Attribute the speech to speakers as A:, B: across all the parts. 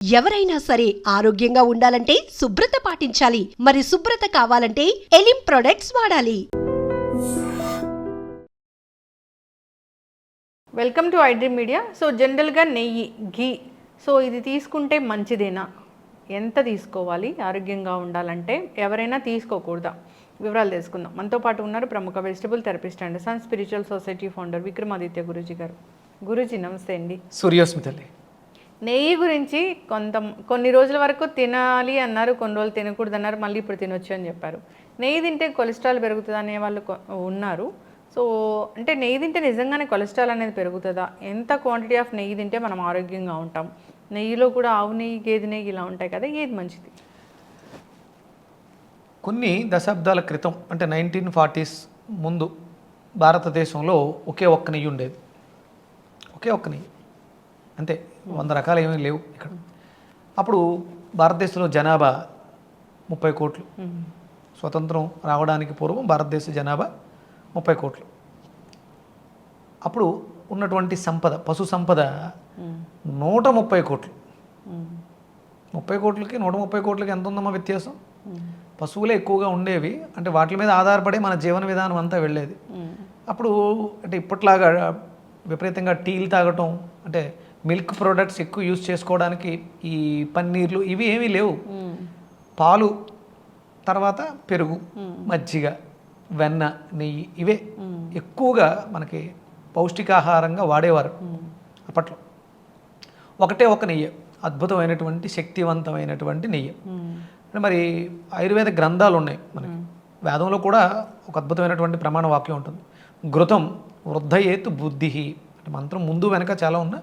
A: ఎవరైనా సరే ఆరోగ్యంగా ఉండాలంటే శుభ్రత పాటించాలి. మరి శుభ్రత కావాలంటే ఎలిం ప్రొడక్ట్స్ వాడాలి.
B: Welcome to iDream media. So జనరల్గా నెయ్యి, ఘీ, సో ఇది తీసుకుంటే మంచిదేనా? ఎంత తీసుకోవాలి ఆరోగ్యంగా ఉండాలంటే? ఎవరైనా తీసుకోకూడదా? వివరాలు తెలుసుకుందాం. మనతో పాటు ఉన్నారు ప్రముఖ vegetable therapist and sun spiritual society founder Vikramaditya Guruji గారు. గురూజీ నమస్తే అండి.
C: సూర్యోస్మితల్లి.
B: నెయ్యి గురించి కొన్ని రోజుల వరకు తినాలి అన్నారు, కొన్ని రోజులు తినకూడదు అన్నారు, మళ్ళీ ఇప్పుడు తినొచ్చు అని చెప్పారు. నెయ్యి తింటే కొలెస్ట్రాల్ పెరుగుతుంది అనే వాళ్ళు ఉన్నారు. సో అంటే నెయ్యి తింటే నిజంగానే కొలెస్ట్రాల్ అనేది పెరుగుతుందా? ఎంత క్వాంటిటీ ఆఫ్ నెయ్యి తింటే మనం ఆరోగ్యంగా ఉంటాం? నెయ్యిలో కూడా ఆవు నెయ్యి, గేదె నెయ్యి ఇలా ఉంటాయి కదా, ఏది మంచిది?
C: కొన్ని దశాబ్దాల క్రితం అంటే 1940s ముందు భారతదేశంలో ఒకే ఒక్క నెయ్యి ఉండేది. ఒకే ఒక్క నెయ్యి అంతే, 100 రకాలు ఏమీ లేవు ఇక్కడ. అప్పుడు భారతదేశంలో జనాభా 30 కోట్లు. స్వతంత్రం రావడానికి పూర్వం భారతదేశ జనాభా 30 కోట్లు. అప్పుడు ఉన్నటువంటి సంపద, పశు సంపద 130 కోట్లు. 30 కోట్లకి 130 కోట్లకి ఎంత ఉందమ్మా వ్యత్యాసం? పశువులే ఎక్కువగా ఉండేవి, అంటే వాటి మీద ఆధారపడే మన జీవన విధానం అంతా వెళ్ళేది. అప్పుడు అంటే ఇప్పట్లాగా విపరీతంగా టీలు తాగటం, అంటే మిల్క్ ప్రోడక్ట్స్ ఎక్కువ యూజ్ చేసుకోవడానికి ఈ పన్నీర్లు ఇవి ఏమీ లేవు. పాలు, తర్వాత పెరుగు, మజ్జిగ, వెన్న, నెయ్యి ఇవే ఎక్కువగా మనకి పౌష్టికాహారంగా వాడేవారు అప్పట్లో. ఒకటే ఒక నెయ్యి, అద్భుతమైనటువంటి శక్తివంతమైనటువంటి నెయ్యి. మరి ఆయుర్వేద గ్రంథాలు ఉన్నాయి మనకి. వేదంలో కూడా ఒక అద్భుతమైనటువంటి ప్రమాణ వాక్యం ఉంటుంది. ఘృతం వృద్ధయేత్ బుద్ధి. అంటే మంత్రం ముందు వెనక చాలా ఉన్నా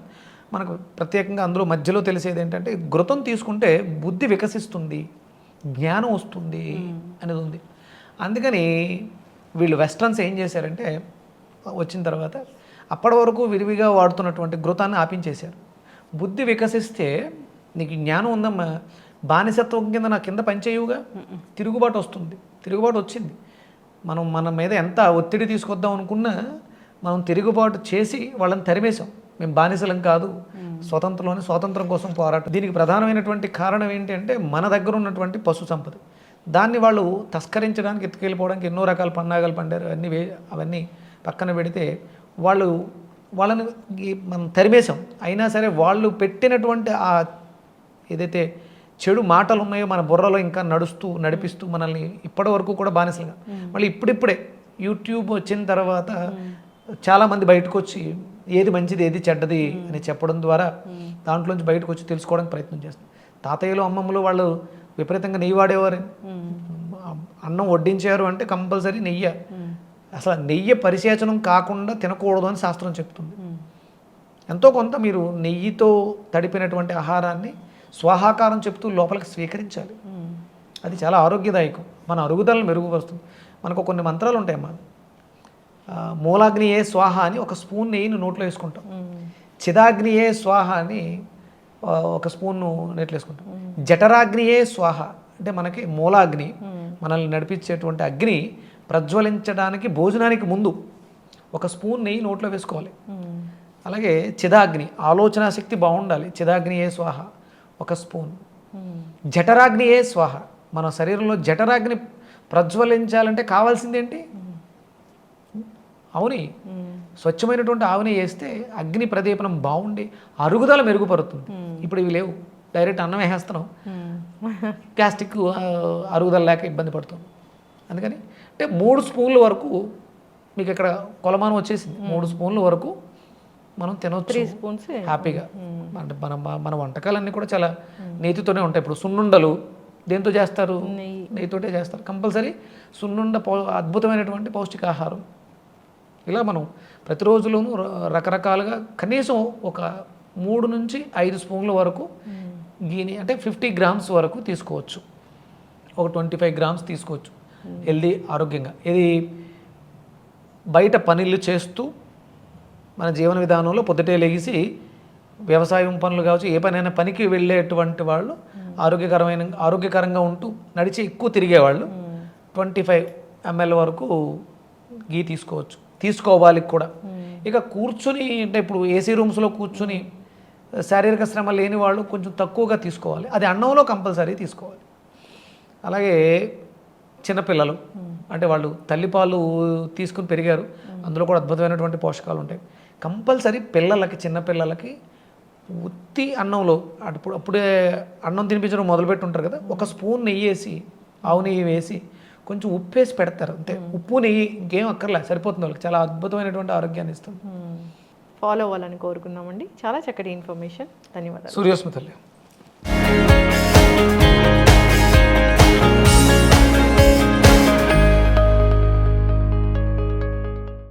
C: మనకు ప్రత్యేకంగా అందులో మధ్యలో తెలిసేది ఏంటంటే ఘృతం తీసుకుంటే బుద్ధి వికసిస్తుంది, జ్ఞానం వస్తుంది అనేది ఉంది. అందుకని వీళ్ళు వెస్ట్రన్స్ ఏం చేశారంటే వచ్చిన తర్వాత అప్పటి వరకు విరివిగా వాడుతున్నటువంటి ఘృతాన్ని ఆపించేశారు. బుద్ధి వికసిస్తే నీకు జ్ఞానం ఉందమ్మా, బానిసత్వం కింద నా కింద పనిచేయుగా, తిరుగుబాటు వస్తుంది. తిరుగుబాటు వచ్చింది. మనం మన మీద ఎంత ఒత్తిడి తీసుకొద్దాం అనుకున్నా మనం తిరుగుబాటు చేసి వాళ్ళని తరిమేశాం. మేము బానిసలం కాదు, స్వాతంత్రం కోసం పోరాటం. దీనికి ప్రధానమైనటువంటి కారణం ఏంటి అంటే మన దగ్గర ఉన్నటువంటి పశు సంపద. దాన్ని వాళ్ళు తస్కరించడానికి, ఎత్తుకెళ్ళిపోవడానికి ఎన్నో రకాల పన్నాగాలు పండారు. అవన్నీ పక్కన పెడితే వాళ్ళని మనం తరిమేశాం. అయినా సరే వాళ్ళు పెట్టినటువంటి ఆ ఏదైతే చెడు మాటలు ఉన్నాయో మన బుర్రలో ఇంకా నడిపిస్తూ మనల్ని ఇప్పటి వరకు కూడా బానిసలుగా. మళ్ళీ ఇప్పుడిప్పుడే యూట్యూబ్ వచ్చిన తర్వాత చాలామంది బయటకు వచ్చి ఏది మంచిది ఏది చెడ్డది అని చెప్పడం ద్వారా దాంట్లోంచి బయటకు వచ్చి తెలుసుకోవడానికి ప్రయత్నం చేస్తారు. తాతయ్యలు, అమ్మమ్మలు వాళ్ళు విపరీతంగా నెయ్యి వాడేవారు. అన్నం వడ్డించారు అంటే కంపల్సరీ నెయ్యి. అసలు నెయ్యి పరిసేచనం కాకుండా తినకూడదు అని శాస్త్రం చెప్తుంది. ఎంతో కొంత మీరు నెయ్యితో తడిపినటువంటి ఆహారాన్ని స్వాహాకారం చెప్తూ లోపలికి స్వీకరించాలి. అది చాలా ఆరోగ్యదాయకం, మన అరుగుదలను మెరుగుపరుస్తుంది. మనకు కొన్ని మంత్రాలు ఉంటాయమ్మా. మూలాగ్నియే స్వాహ అని ఒక స్పూన్ నెయ్యిని నోట్లో వేసుకుంటాం. చిదాగ్నియే స్వాహ అని ఒక స్పూన్ నోట్లో వేసుకుంటాం. జఠరాగ్నియే స్వాహ అంటే మనకి మూలాగ్ని, మనల్ని నడిపించేటువంటి అగ్ని ప్రజ్వలించడానికి భోజనానికి ముందు ఒక స్పూన్ నెయ్యి నోట్లో వేసుకోవాలి. అలాగే చిదాగ్ని, ఆలోచన శక్తి బాగుండాలి. చిదాగ్నియే స్వాహ ఒక స్పూన్. జఠరాగ్నియే స్వాహ, మన శరీరంలో జఠరాగ్ని ప్రజ్వలించాలంటే కావాల్సిందేంటి? ఆవుని, స్వచ్ఛమైనటువంటి ఆవుని వేస్తే అగ్ని ప్రదీపనం బాగుండి అరుగుదల మెరుగుపడుతుంది. ఇప్పుడు ఇవి లేవు, డైరెక్ట్ అన్నం వేసేస్తున్నాం, ప్లాస్టిక్ అరుగుదల లేక ఇబ్బంది పడుతుంది. అందుకని అంటే 3 స్పూన్ల వరకు మీకు ఇక్కడ కొలమానం వచ్చేసింది. 3 స్పూన్ల వరకు మనం తినవచ్చు
B: 3 స్పూన్స్
C: హ్యాపీగా. అంటే మన వంటకాలన్నీ కూడా చాలా నేతితోనే ఉంటాయి. ఇప్పుడు సున్నుండలు దేంతో చేస్తారు? నెయ్యితోటే చేస్తారు కంపల్సరీ. సున్నుండ అద్భుతమైనటువంటి పౌష్టికాహారం. ఇలా మనం ప్రతిరోజులోనూ రకరకాలుగా కనీసం ఒక 3 నుంచి 5 స్పూన్ల వరకు గీని, అంటే 50 గ్రామ్స్ వరకు తీసుకోవచ్చు. ఒక 25 గ్రామ్స్ తీసుకోవచ్చు హెల్దీ, ఆరోగ్యంగా. ఇది బయట పనులు చేస్తూ మన జీవన విధానంలో పొద్దుటే లెగిసి వ్యవసాయం పనులు కావచ్చు, ఏ పనైనా పనికి వెళ్ళేటువంటి వాళ్ళు ఆరోగ్యకరంగా ఉంటూ నడిచి ఎక్కువ తిరిగేవాళ్ళు 25 ml వరకు గీ తీసుకోవాలి కూడా. ఇక కూర్చుని, అంటే ఇప్పుడు ఏసీ రూమ్స్లో కూర్చుని శారీరక శ్రమ లేని వాళ్ళు కొంచెం తక్కువగా తీసుకోవాలి. అది అన్నంలో కంపల్సరీ తీసుకోవాలి. అలాగే చిన్నపిల్లలు అంటే వాళ్ళు తల్లిపాలు తీసుకుని పెరిగారు, అందులో కూడా అద్భుతమైనటువంటి పోషకాలు ఉంటాయి. కంపల్సరీ పిల్లలకి, చిన్నపిల్లలకి ఉత్తి అన్నంలో అప్పుడే అన్నం తినిపించడం మొదలుపెట్టి ఉంటారు కదా, ఒక స్పూన్ నెయ్యి వేసి, ఆవు నెయ్యి వేసి కొంచెం ఉప్పు వేసి పెడతారు అంతే. ఉప్పు నెయ్యి ఇంకేం అక్కర్లే, సరిపోతుంది. వాళ్ళకి చాలా అద్భుతమైనటువంటి ఆరోగ్యాన్ని ఇస్తుంది.
B: ఫాలో అవ్వాలని కోరుకున్నామండి. చాలా చక్కటి ఇన్ఫర్మేషన్. ధన్యవాదాలు.
C: సూర్యోస్మి తల్లి.